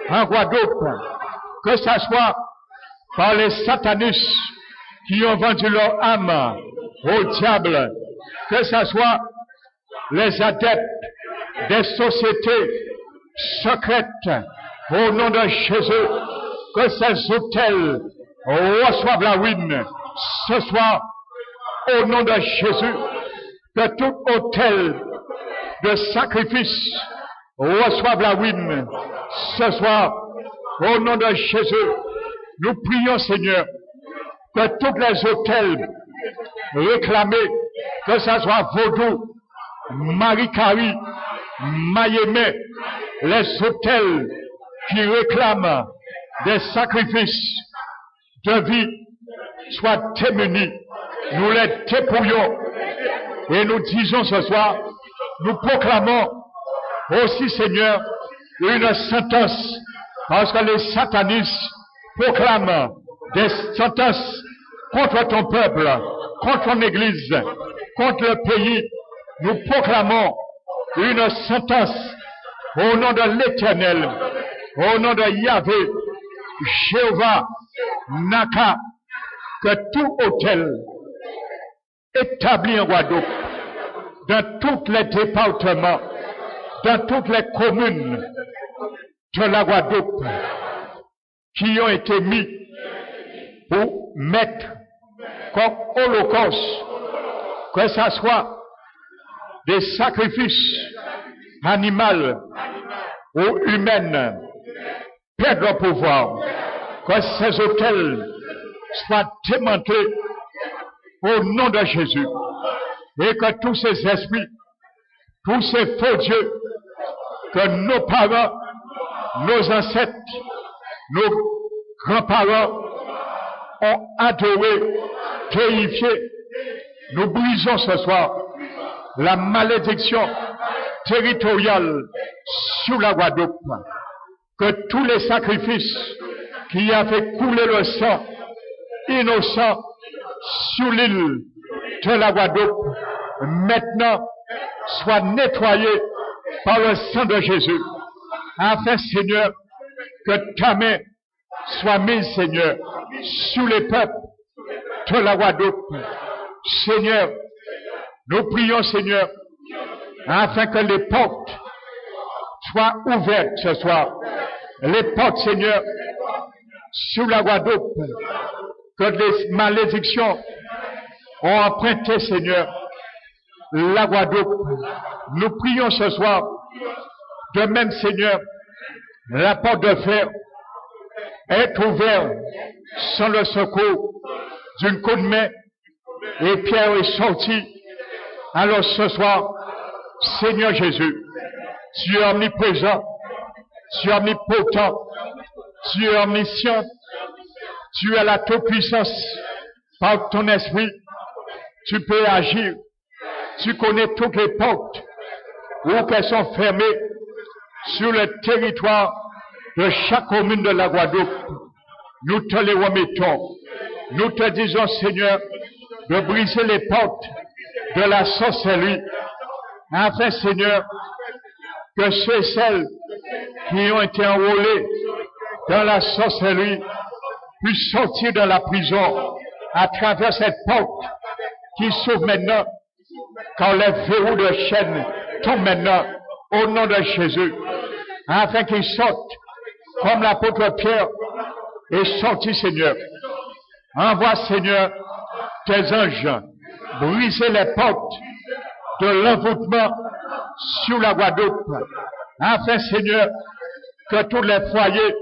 en Guadeloupe, que ce soit par les satanistes qui ont vendu leur âme au diable, que ce soit les adeptes des sociétés secrètes, au nom de Jésus, que ces hôtels reçoivent la ruine ce soir, au nom de Jésus, que tout hôtel de sacrifice reçoive la ruine ce soir, au nom de Jésus. Nous prions, Seigneur, que tous les hôtels réclamés, que ce soit Vaudou, Marie-Carie, Mayémé, les hôtels qui réclament des sacrifices de vie, soient démunis. Nous les dépouillons et nous disons ce soir, nous proclamons aussi, Seigneur, une sentence, parce que les satanistes proclament des sentences contre ton peuple, contre ton Église, contre le pays. Nous proclamons une sentence au nom de l'Éternel, au nom de Yahvé, Jéhovah, Naka, que tout hôtel établi en Guadeloupe, dans tous les départements, dans toutes les communes de la Guadeloupe, qui ont été mis pour mettre comme holocauste, que ce soit des sacrifices animaux ou humains, perdent leur pouvoir, que ces hôtels soient démantelés au nom de Jésus, et que tous ces esprits, tous ces faux dieux, que nos parents, nos ancêtres, nos grands-parents ont adoré, purifié, nous brisons ce soir la malédiction territoriale sur la Guadeloupe, que tous les sacrifices qui avaient coulé le sang innocent sur l'île de la Guadeloupe, maintenant soient nettoyés par le sang de Jésus, afin, Seigneur, que ta main soit mise, Seigneur, sur les peuples de la Guadeloupe. Seigneur, nous prions, Seigneur, afin que les portes soient ouvertes ce soir. Les portes, Seigneur, sur la Guadeloupe, que les malédictions ont emprunté, Seigneur, la Guadeloupe. Nous prions ce soir, de même, Seigneur, la porte de fer est ouverte sans le secours d'une coup de main, et Pierre est sorti. Alors ce soir, Seigneur Jésus, tu es omniprésent, tu es omnipotent, tu es omniscient, Tu as la toute-puissance. Par ton esprit, tu peux agir. Tu connais toutes les portes où qu'elles sont fermées sur le territoire de chaque commune de la Guadeloupe. Nous te les remettons. Nous te disons, Seigneur, de briser les portes de la sorcellerie, afin, Seigneur, que ceux et celles qui ont été enrôlés dans la sorcellerie puissent sortir de la prison à travers cette porte qui s'ouvre maintenant, quand les verrous de chaîne tombent maintenant, au nom de Jésus, afin qu'ils sortent, comme l'apôtre Pierre est sorti, Seigneur. Envoie, Seigneur, tes anges, briser les portes de l'envoûtement sur la Guadeloupe, afin, Seigneur, que tous les foyers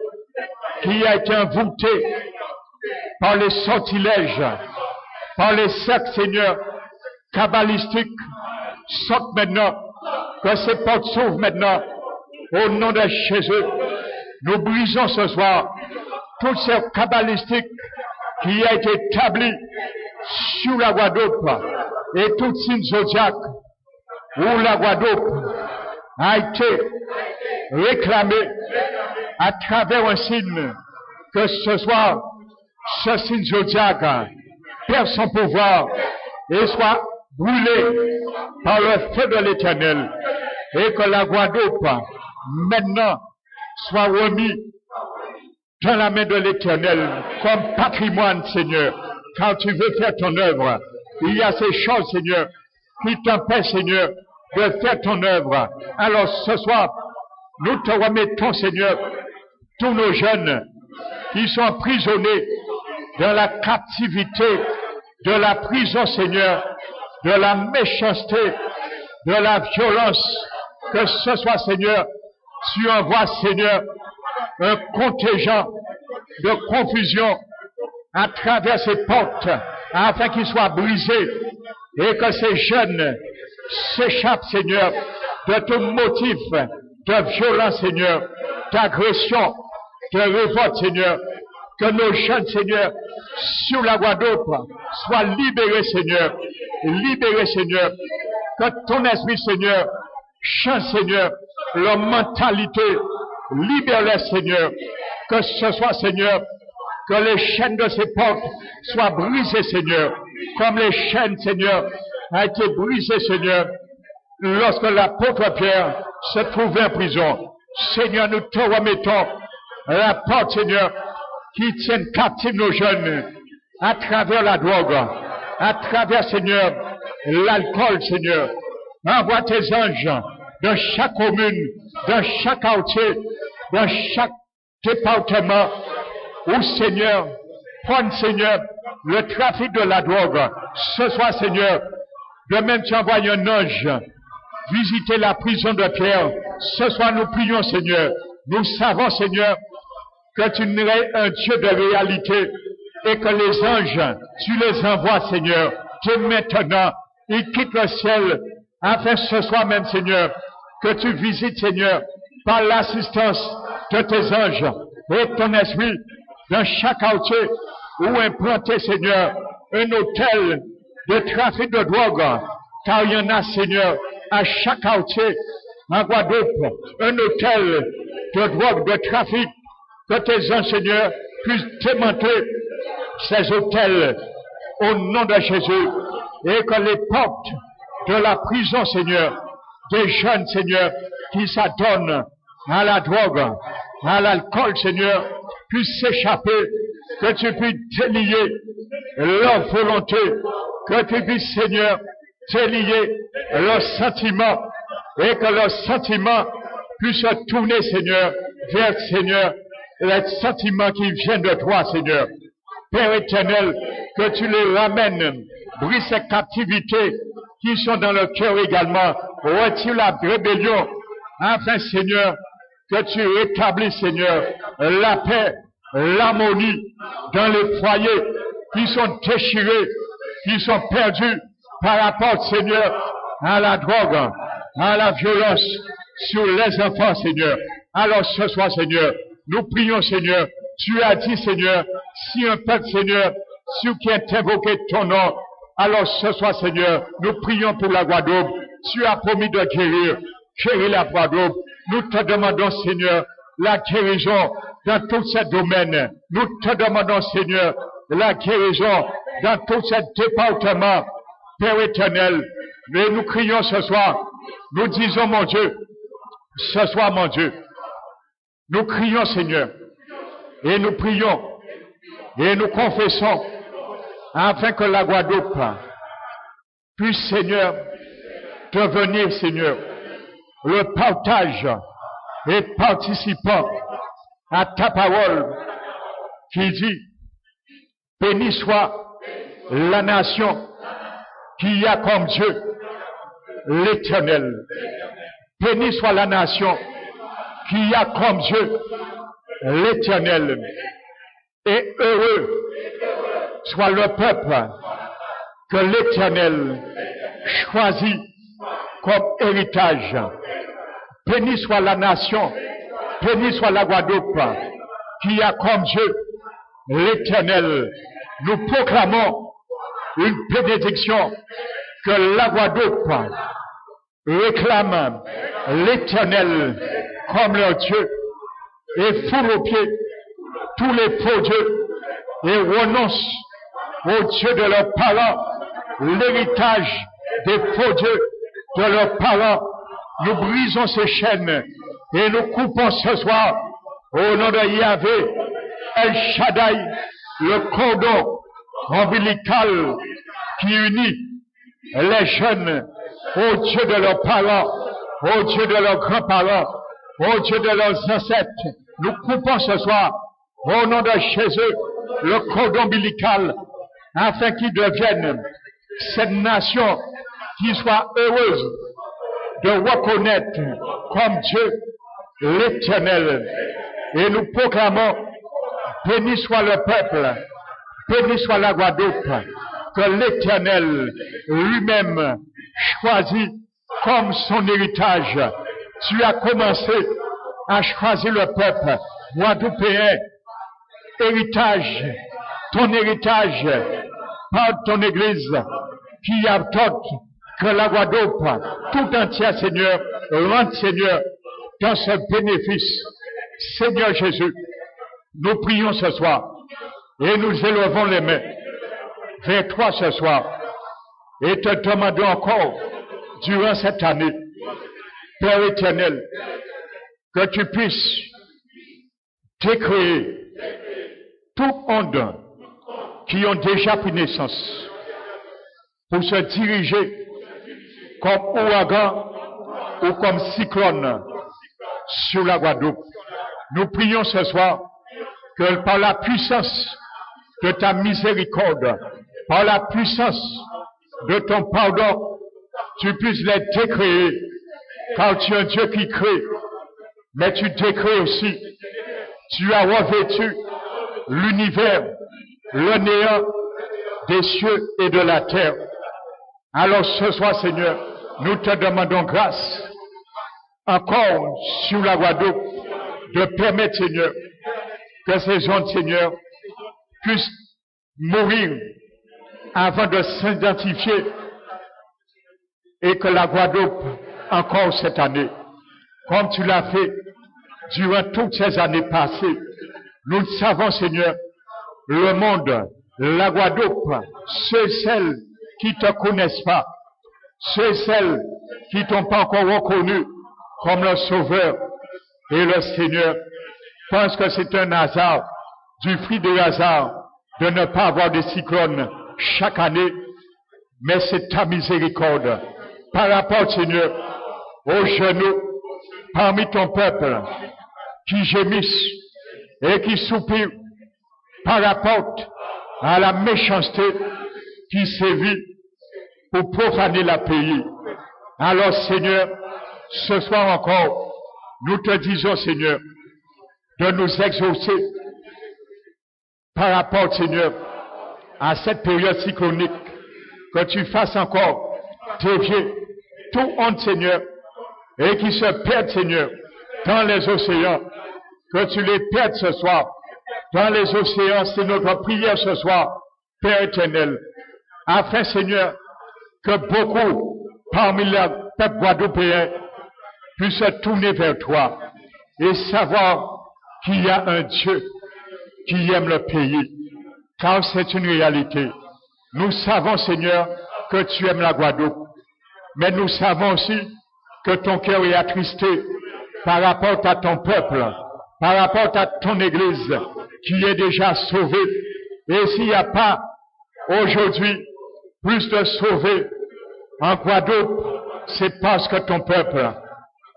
qui ont été envoûtés par les sortilèges, par les cercles, Seigneur, kabbalistiques, sortent maintenant, que ces portes s'ouvrent maintenant, au nom de Jésus. Nous brisons ce soir tous ces kabbalistiques qui ont été établis sur la Guadeloupe et tout signe zodiaque où la Guadeloupe a été réclamée à travers un signe, que ce soir, ce signe zodiaque perd son pouvoir et soit brûlé par le feu de l'Éternel, et que la Guadeloupe maintenant soit remis dans la main de l'Éternel comme patrimoine, Seigneur. Quand tu veux faire ton œuvre, il y a ces choses, Seigneur, qui t'empêchent, Seigneur, de faire ton œuvre. Alors ce soir, nous te remettons, Seigneur, tous nos jeunes qui sont emprisonnés dans la captivité de la prison, Seigneur, de la méchanceté, de la violence. Que ce soit, Seigneur, tu envoies, Seigneur, un contingent de confusion à travers ces portes, afin qu'ils soient brisés et que ces jeunes s'échappent, Seigneur, de tout motif de violence, Seigneur, d'agression, de révolte, Seigneur. Que nos jeunes, Seigneur, sur la Guadeloupe soient libérés, Seigneur. Libérés, Seigneur. Que ton esprit, Seigneur, change, Seigneur, leur mentalité. Libère-les, Seigneur. Que ce soit, Seigneur, que les chaînes de ces portes soient brisées, Seigneur. Comme les chaînes, Seigneur, ont été brisées, Seigneur, lorsque l'apôtre Pierre se trouvait en prison. Seigneur, nous te remettons la porte, Seigneur, qui tienne captifs nos jeunes à travers la drogue, à travers, Seigneur, l'alcool, Seigneur. Envoie tes anges dans chaque commune, dans chaque quartier, dans chaque département, où, Seigneur, prends, Seigneur, le trafic de la drogue. Ce soir, Seigneur, de même tu envoies un ange visiter la prison de Pierre. Ce soir, nous prions, Seigneur. Nous savons, Seigneur, que tu es un Dieu de réalité et que les anges, tu les envoies, Seigneur, dès maintenant. Ils quittent le ciel afin ce soir même, Seigneur, que tu visites, Seigneur, par l'assistance de tes anges et ton esprit dans chaque quartier où implanter, Seigneur, un hôtel de trafic de drogue, car il y en a, Seigneur, à chaque quartier en Guadeloupe, un hôtel de drogue, de trafic. Que tes anges, Seigneur, puissent démanteler ces hôtels au nom de Jésus, et que les portes de la prison, Seigneur, des jeunes, Seigneur, qui s'adonnent à la drogue, à l'alcool, Seigneur, puissent s'échapper, que tu puisses délier leur volonté, que tu puisses, Seigneur, délier leurs sentiments, et que leurs sentiments puissent se tourner, Seigneur, vers, Seigneur, les sentiments qui viennent de toi, Seigneur. Père éternel, que tu les ramènes, brise ces captivités qui sont dans le cœur également, retire la rébellion, afin, Seigneur, que tu rétablisses, Seigneur, la paix, l'harmonie dans les foyers qui sont déchirés, qui sont perdus par rapport, Seigneur, à la drogue, à la violence sur les enfants, Seigneur. Alors ce soir, Seigneur, nous prions, Seigneur, Tu as dit, Seigneur, si un peuple, Seigneur, sur qui est invoqué ton nom, alors ce soir, Seigneur, nous prions pour la Guadeloupe. Tu as promis de guérir la Guadeloupe. Nous te demandons, Seigneur, la guérison dans tous ces domaines. Nous te demandons, Seigneur, la guérison dans tous ces départements. Père éternel, mais nous crions ce soir, nous disons, mon Dieu, ce soir, mon Dieu, nous crions, Seigneur, et nous prions, et nous confessons, afin que la Guadeloupe puisse, Seigneur, devenir, Seigneur, le partage et participant à ta parole qui dit, béni soit la nation qui a comme Dieu l'Éternel. Béni soit la nation qui a comme Dieu l'Éternel. Et heureux soit le peuple que l'Éternel choisit comme héritage. Béni soit la nation, béni soit la Guadeloupe qui a comme Dieu l'Éternel. Nous proclamons une bénédiction que la Guadeloupe réclame l'Éternel comme leur Dieu et foule aux pieds tous les faux dieux et renonce au Dieu de leurs parents, l'héritage des faux dieux de leurs parents. Nous brisons ces chaînes et nous coupons ce soir au nom de Yahvé, El Shaddai, le cordon ombilical qui unit les jeunes au Dieu de leurs parents, au Dieu de leurs grands-parents, au Dieu de leurs ancêtres. Nous coupons ce soir au nom de Jésus le cordon ombilical afin qu'ils deviennent cette nation qui soit heureuse de reconnaître comme Dieu l'Éternel. Et nous proclamons, béni soit le peuple, béni soit la Guadeloupe, que l'Éternel lui-même choisit comme son héritage. Tu as commencé à choisir le peuple guadeloupéen, héritage, ton héritage, par ton Église, qui adopte que la Guadeloupe, tout entière, Seigneur, rentre, Seigneur, dans ce bénéfice. Seigneur Jésus, nous prions ce soir et nous élevons les mains vers toi ce soir et te demandons encore, durant cette année, Père éternel, que tu puisses décréer toute onde qui ont déjà pris naissance pour se diriger comme ouragan ou comme cyclone sur la Guadeloupe. Nous prions ce soir que par la puissance de ta miséricorde, par la puissance de ton pardon, tu puisses les décréer, car tu es un Dieu qui crée, mais tu décrées aussi. Tu as revêtu l'univers, le néant des cieux et de la terre. Alors ce soir, Seigneur, nous te demandons grâce encore sur la Guadeloupe de permettre, Seigneur, que ces ondes, Seigneur, puissent mourir avant de s'identifier et que la Guadeloupe, encore cette année, comme tu l'as fait durant toutes ces années passées, nous le savons, Seigneur, le monde, la Guadeloupe, ceux et celles qui ne te connaissent pas, ceux et celles qui t'ont pas encore reconnu comme le Sauveur et le Seigneur, pensent que c'est un hasard, du fruit de hasard, de ne pas avoir de cyclones chaque année, mais c'est ta miséricorde par rapport, Seigneur, aux genoux parmi ton peuple qui gémissent et qui soupirent par rapport à la méchanceté qui sévit pour profaner la pays. Alors, Seigneur, ce soir encore, nous te disons, Seigneur, de nous exaucer par rapport, Seigneur, à cette période cyclonique, que tu fasses encore dévier tout honte, Seigneur, et qui se perdent, Seigneur, dans les océans, que tu les perdes ce soir, dans les océans. C'est notre prière ce soir, Père éternel, afin, Seigneur, que beaucoup parmi le peuple guadeloupéen puissent se tourner vers toi et savoir qu'il y a un Dieu qui aime le pays, car c'est une réalité. Nous savons, Seigneur, que tu aimes la Guadeloupe, mais nous savons aussi que ton cœur est attristé par rapport à ton peuple, par rapport à ton Église qui est déjà sauvée. Et s'il n'y a pas aujourd'hui plus de sauvés en Guadeloupe, c'est parce que ton peuple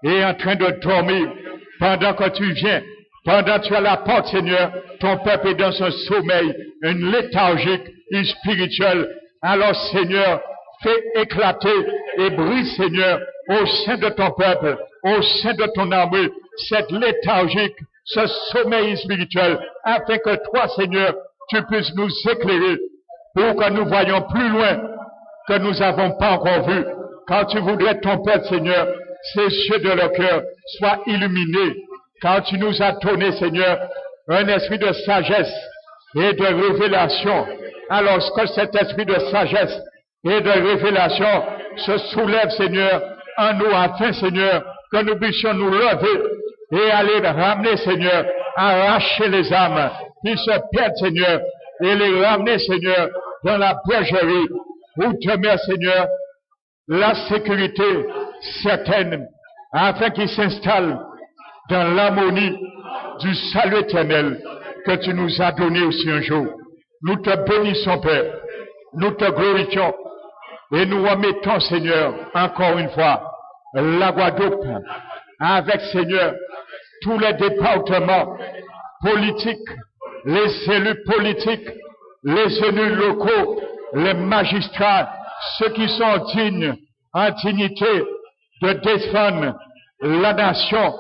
est en train de dormir pendant que tu viens. Pendant que tu as la porte, Seigneur, ton peuple est dans un sommeil, une léthargique et spirituelle. Alors, Seigneur, fais éclater et brise, Seigneur, au sein de ton peuple, au sein de ton armée, cette léthargique, ce sommeil spirituel, afin que toi, Seigneur, tu puisses nous éclairer pour que nous voyions plus loin que nous n'avons pas encore vu. Quand tu voudrais ton peuple, Seigneur, ces yeux de leur cœur soient illuminés. Quand tu nous as donné, Seigneur, un esprit de sagesse et de révélation, alors que cet esprit de sagesse et de révélation se soulève, Seigneur, en nous, afin, Seigneur, que nous puissions nous lever et aller ramener, Seigneur, arracher les âmes qui se perdent, Seigneur, et les ramener, Seigneur, dans la bergerie où demeure, Seigneur, la sécurité certaine, afin qu'ils s'installent dans l'harmonie du salut éternel que tu nous as donné aussi un jour. Nous te bénissons, Père, nous te glorifions et nous remettons, Seigneur, encore une fois, la Guadeloupe, avec, Seigneur, tous les départements politiques, les élus politiques, les élus locaux, les magistrats, ceux qui sont dignes, en dignité, de défendre la nation.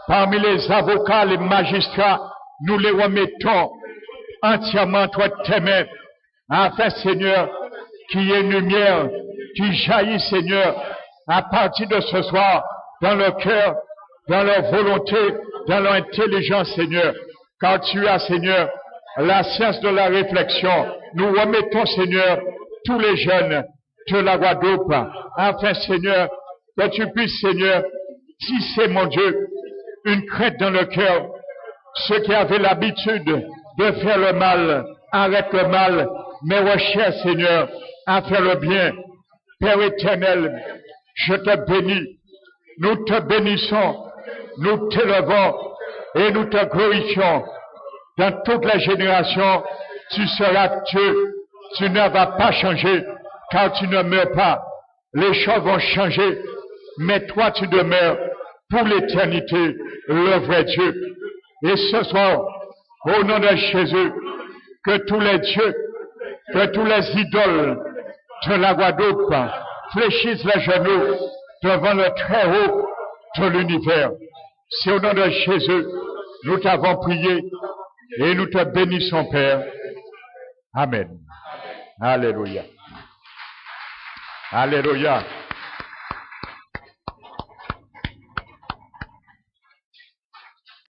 Parmi les avocats, les magistrats, nous les remettons entièrement entre tes mains, afin, Seigneur, qu'il y ait une lumière qui jaillit, Seigneur, à partir de ce soir, dans leur cœur, dans leur volonté, dans leur intelligence, Seigneur. Car tu as, Seigneur, la science de la réflexion. Nous remettons, Seigneur, tous les jeunes de la Guadeloupe, afin, Seigneur, que tu puisses, Seigneur, tisser, mon Dieu, une crainte dans le cœur. Ceux qui avaient l'habitude de faire le mal, arrête le mal, mais recherche, Seigneur, à faire le bien. Père éternel, je te bénis, nous te bénissons, nous t'élevons et nous te glorifions. Dans toutes les générations, tu seras Dieu, tu ne vas pas changer, car tu ne meurs pas. Les choses vont changer, mais toi tu demeures pour l'éternité, le vrai Dieu. Et ce soir, au nom de Jésus, que tous les dieux, que tous les idoles de la Guadeloupe fléchissent les genoux devant le très haut de l'univers. C'est au nom de Jésus, nous t'avons prié et nous te bénissons, Père. Amen. Alléluia. Alléluia.